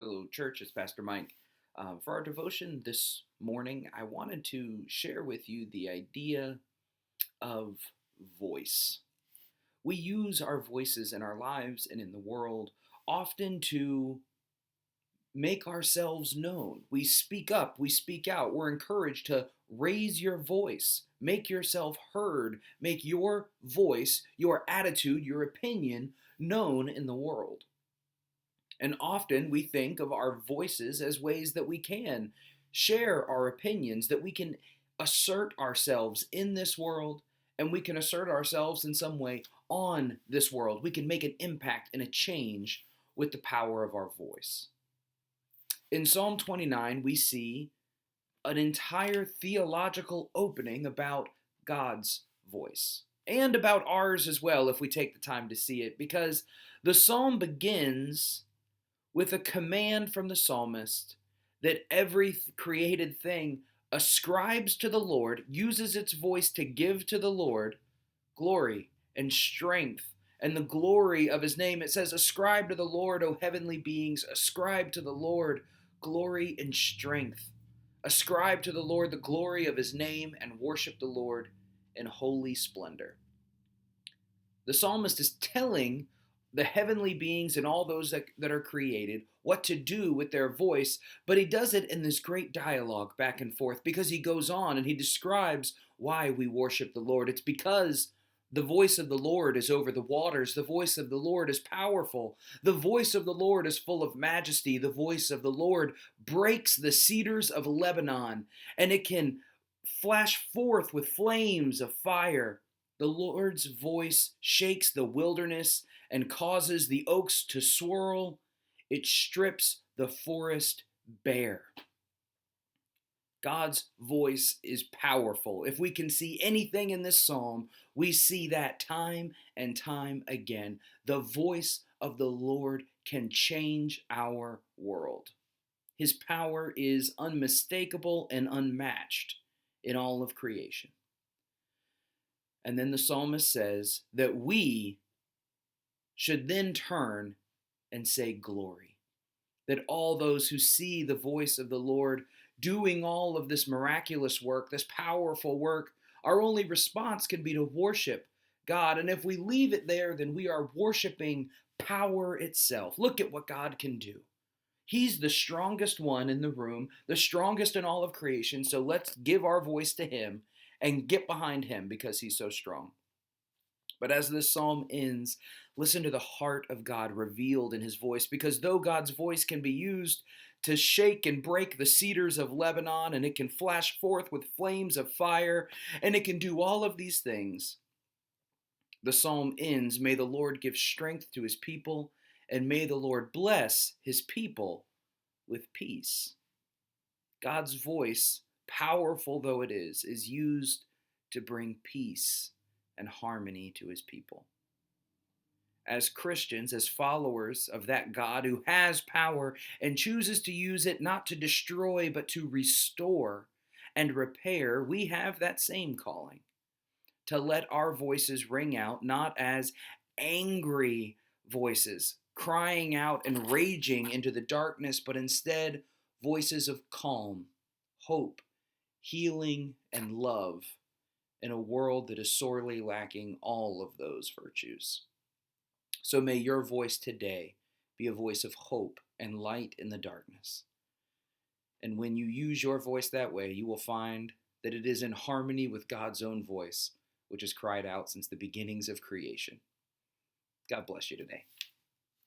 Hello, church. It's Pastor Mike. For our devotion this morning, I wanted to share with you the idea of voice. We use our voices in our lives and in the world often to make ourselves known. We speak up, we speak out. We're encouraged to raise your voice, make yourself heard, make your voice, your attitude, your opinion known in the world. And often we think of our voices as ways that we can share our opinions, that we can assert ourselves in this world, and we can assert ourselves in some way on this world. We can make an impact and a change with the power of our voice. In Psalm 29, we see an entire theological opening about God's voice and about ours as well, if we take the time to see it, because the psalm begins with a command from the psalmist that every created thing ascribes to the Lord, uses its voice to give to the Lord glory and strength and the glory of his name. It says, ascribe to the Lord, O heavenly beings, ascribe to the Lord glory and strength. Ascribe to the Lord the glory of his name and worship the Lord in holy splendor. The psalmist is telling the heavenly beings and all those that are created what to do with their voice, but he does it in this great dialogue back and forth because he goes on and he describes why we worship the Lord. It's because the voice of the Lord is over the waters. The voice of the Lord is powerful. The voice of the Lord is full of majesty. The voice of the Lord breaks the cedars of Lebanon, and it can flash forth with flames of fire. The Lord's voice shakes the wilderness and causes the oaks to swirl. It strips the forest bare. God's voice is powerful. If we can see anything in this psalm, we see that time and time again. The voice of the Lord can change our world. His power is unmistakable and unmatched in all of creation. And then the psalmist says that we should then turn and say glory. That all those who see the voice of the Lord doing all of this miraculous work, this powerful work, our only response can be to worship God. And if we leave it there, then we are worshiping power itself. Look at what God can do. He's the strongest one in the room, the strongest in all of creation. So let's give our voice to him and get behind him because he's so strong. But as this psalm ends, listen to the heart of God revealed in his voice, because though God's voice can be used to shake and break the cedars of Lebanon, and it can flash forth with flames of fire, and it can do all of these things, the psalm ends, may the Lord give strength to his people, and may the Lord bless his people with peace. God's voice, powerful though it is used to bring peace and harmony to his people. As Christians, as followers of that God who has power and chooses to use it not to destroy but to restore and repair, we have that same calling to let our voices ring out not as angry voices crying out and raging into the darkness, but instead voices of calm, hope, healing, and love in a world that is sorely lacking all of those virtues. So may your voice today be a voice of hope and light in the darkness. And when you use your voice that way, you will find that it is in harmony with God's own voice, which has cried out since the beginnings of creation. God bless you today.